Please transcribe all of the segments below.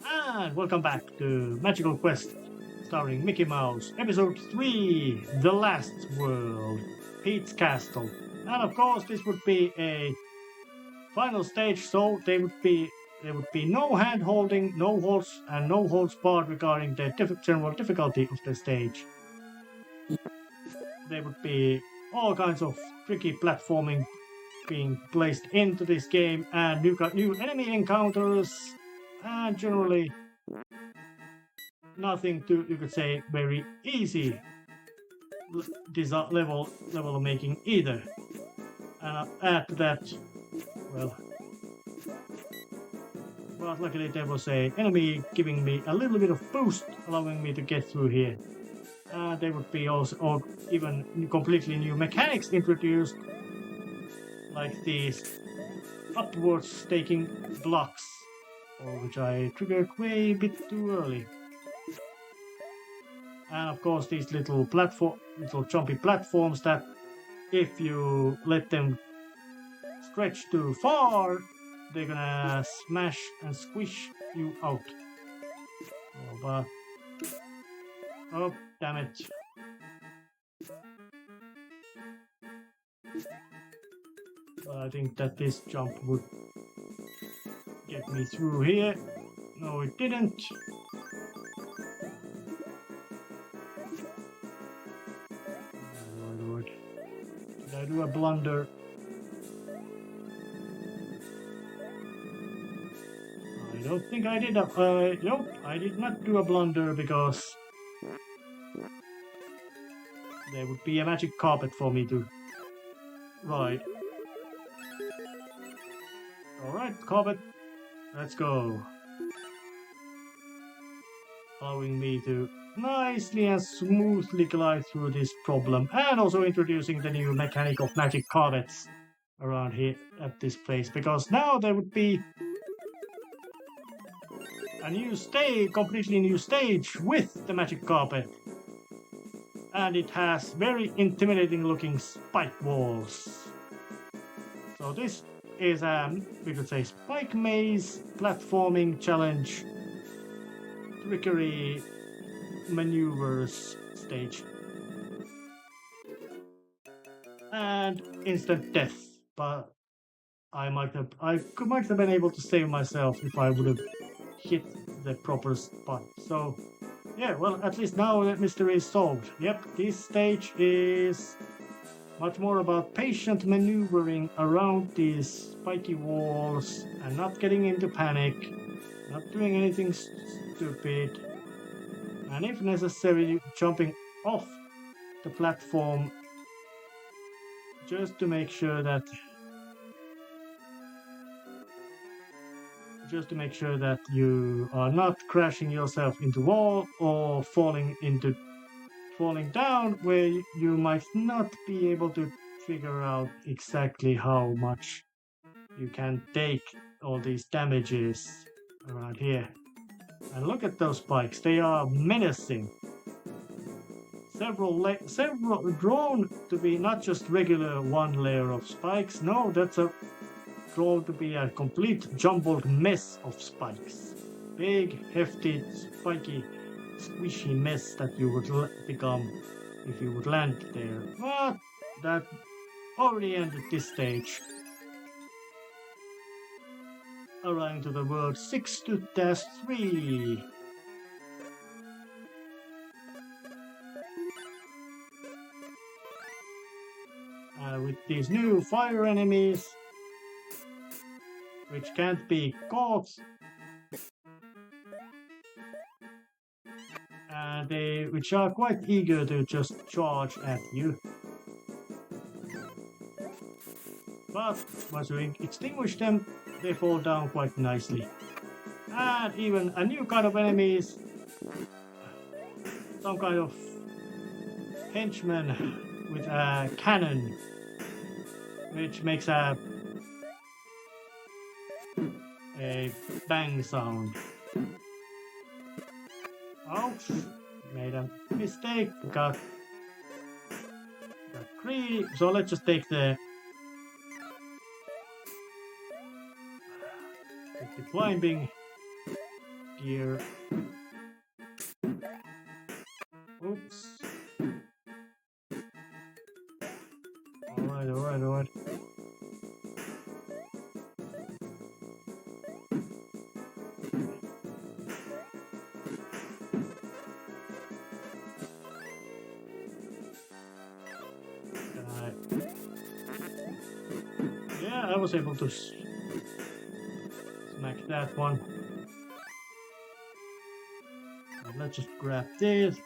And welcome back to Magical Quest, starring Mickey Mouse, Episode 3, The Last World, Pete's Castle. And of course, this would be a final stage, so there would be no hand holding, no holds barred regarding the general difficulty of the stage. There would be all kinds of tricky platforming being placed into this game, and new enemy encounters, and generally nothing too, you could say, very easy level of making either. And add to that, well, but luckily there was a enemy giving me a little bit of boost, allowing me to get through here. There would be also even completely new mechanics introduced, like these upwards taking blocks, which I triggered way a bit too early. And of course these little jumpy platforms that, if you let them stretch too far, they're gonna smash and squish you out. Oh, damn it. Well, I think that this jump would get me through here. No, it didn't. Oh, Lord. Did I do a blunder? I don't think I did. Nope, I did not do a blunder, because there would be a magic carpet for me to ride. Alright, carpet, let's go. Allowing me to nicely and smoothly glide through this problem, and also introducing the new mechanic of magic carpets around here at this place, because now there would be a completely new stage with the magic carpet. And it has very intimidating looking spike walls. So this is we could say, spike maze platforming challenge trickery maneuvers stage. And instant death, but I might have been able to save myself if I would have hit the proper spot. So yeah, well, at least now that mystery is solved. Yep, this stage is much more about patient maneuvering around these spiky walls and not getting into panic, not doing anything stupid, and if necessary, jumping off the platform just to make sure that you are not crashing yourself into wall or falling down where you might not be able to figure out exactly how much you can take all these damages around here. And look at those spikes, they are menacing. Several drawn to be not just regular one layer of spikes, no, that's drawn to be a complete jumbled mess of spikes. Big, hefty, spiky, squishy mess that you would become if you would land there. But that already ended this stage. Arriving to the world 6-3. With these new fire enemies, which can't be caught, and which are quite eager to just charge at you. But once you extinguish them, they fall down quite nicely. And even a new kind of enemies, some kind of henchman with a cannon, which makes a bang sound. Ouch! Made a mistake. Got greedy. So let's just take the climbing here. Oops. Alright. Yeah, I was able to smack that one. And let's just grab this.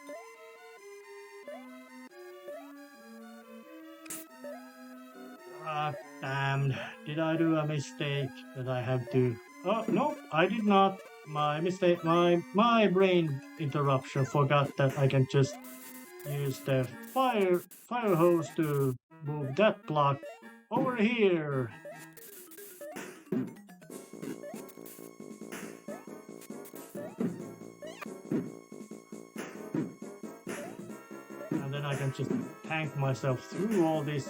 Ah, damn. Did I do a mistake that I have to... Oh, no, I did not. My mistake, my brain interruption forgot that I can just use the fire hose to move that block over here. And then I can just tank myself through all this.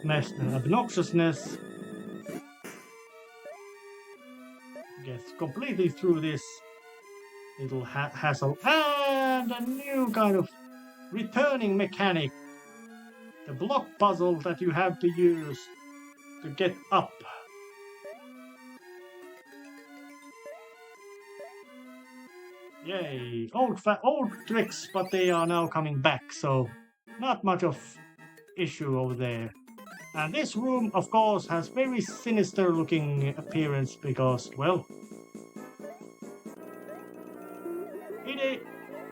Mess and obnoxiousness. Gets completely through this little hassle. And a new kind of returning mechanic. The block puzzle that you have to use to get up. Yay! Old tricks, but they are now coming back, so not much of issue over there. And this room, of course, has very sinister looking appearance because, well,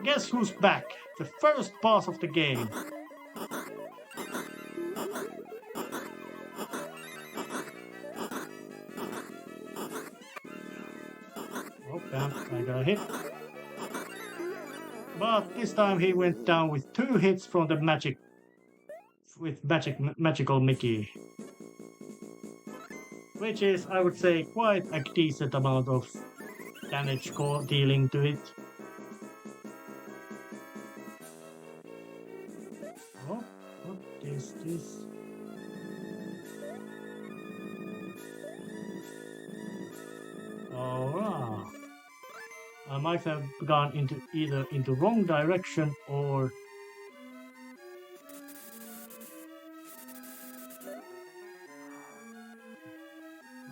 guess who's back? The first boss of the game. Oh, damn, I got a hit. But this time he went down with 2 hits from the magical Mickey. Which is, I would say, quite a decent amount of damage dealing to it. Oh, what is this? Oh, wow. I might have gone either into wrong direction or...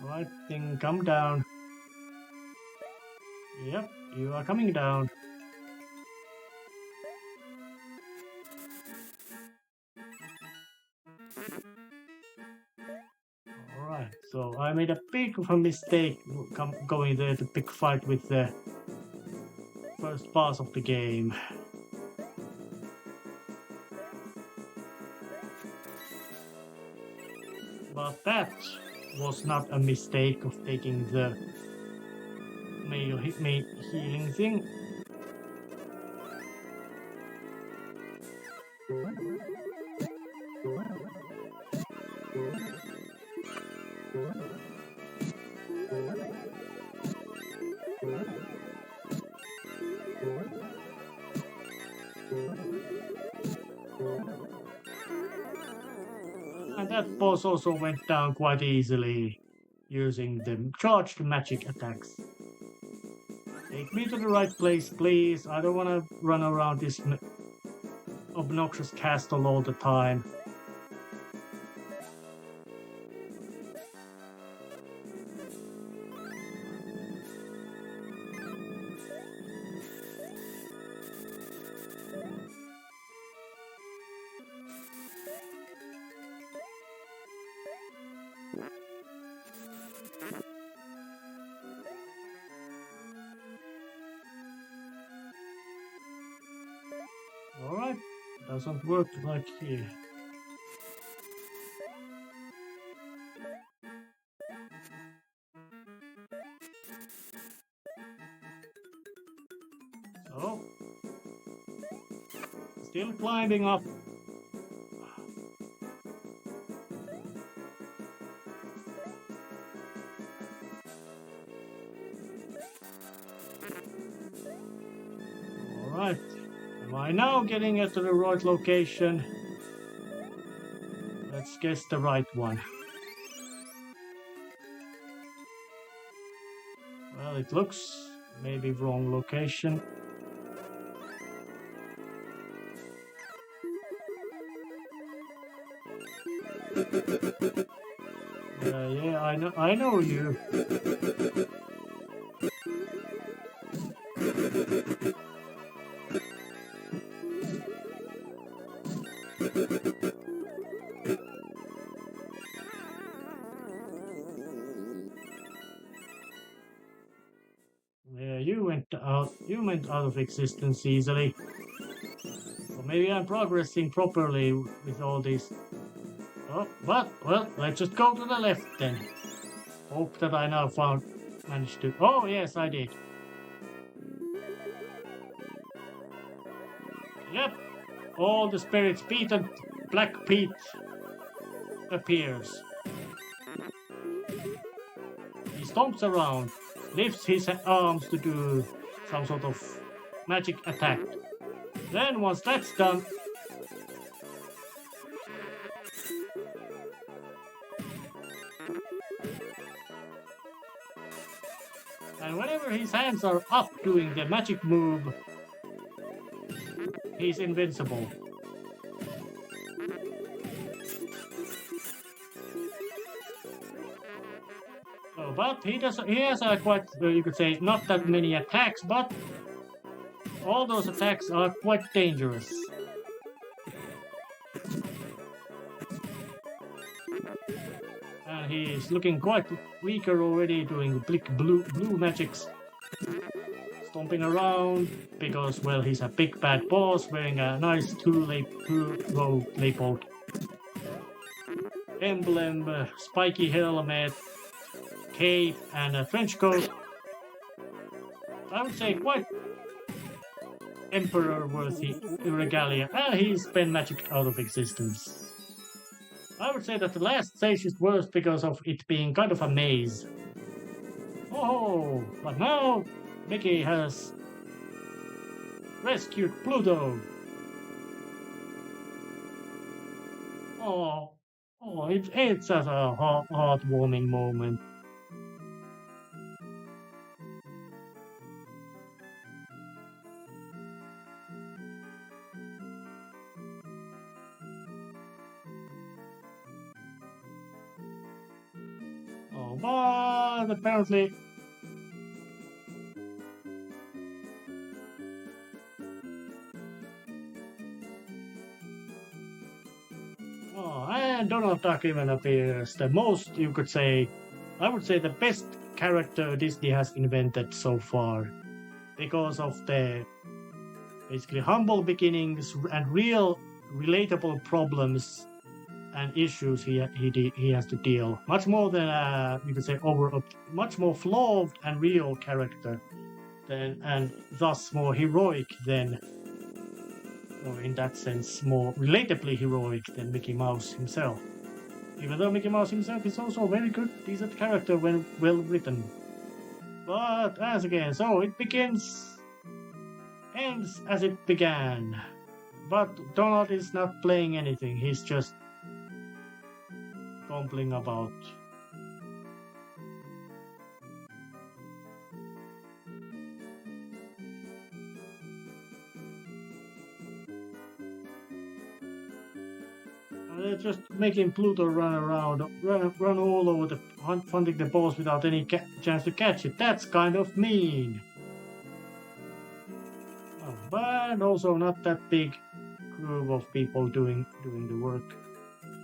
Right thing, come down. Yep, you are coming down. Alright, so I made a big of a mistake going there to pick fight with the first boss of the game. But that was not a mistake of taking the male healing thing. And that boss also went down quite easily using the charged magic attacks. Take me to the right place, please. I don't want to run around this obnoxious castle all the time. Alright, doesn't work like here. So, still climbing up. Alright. Am I now getting it to the right location? Let's guess the right one. Well, it looks maybe wrong location. Yeah, I know you. Yeah, you went out of existence easily. Or maybe I'm progressing properly with all these. Oh, but well, let's just go to the left then. Hope that I now managed to. Oh yes, I did. Yep, all the spirits Pete and Black Pete appears. He stomps around, lifts his arms to do some sort of magic attack. Then once that's done, and whenever his hands are up doing the magic move, he's invincible. Oh, but he has quite, you could say, not that many attacks, but all those attacks are quite dangerous. And he's looking quite weaker already, doing blue magics. Stomping around, because, well, he's a big bad boss, wearing a nice two-row labeled emblem, spiky helmet, cape, and a trench coat. I would say quite emperor-worthy regalia, and he's been magic out of existence. I would say that the last stage is worse because of it being kind of a maze. Oh, but now Mickey has rescued Pluto. Oh, it's just a heartwarming moment. Oh, but apparently. Oh, and Donald Duck even appears. The most, you could say, I would say the best character Disney has invented so far. Because of the basically humble beginnings and real relatable problems and issues he has to deal. Much more than you could say much more flawed and real character than, and thus more heroic than, or in that sense more relatably heroic than Mickey Mouse himself. Even though Mickey Mouse himself is also a very good, decent character when well written. But as again, so it ends as it began. But Donald is not playing anything, he's just fumbling about. They're just making Pluto run around, run all over hunting the balls without any chance to catch it. That's kind of mean. Oh, but also not that big group of people doing the work.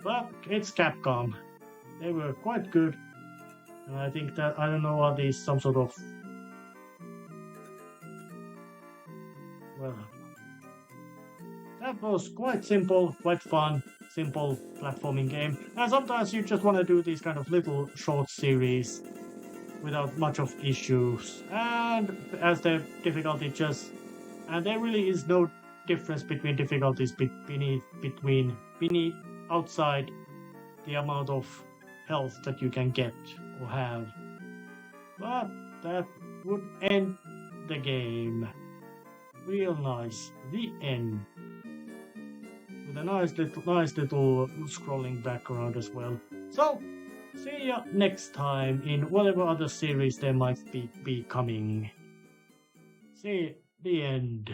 But it's Capcom. They were quite good. And I think that, I don't know, are these some sort of, well, that was quite simple, quite fun, simple platforming game. And sometimes you just want to do these kind of little short series without much of issues. And as the difficulty and there really is no difference between difficulties outside the amount of health that you can get or have. But that would end the game. Real nice. The end. with a nice little scrolling background as well. So, see ya next time in whatever other series there might be coming. See the end.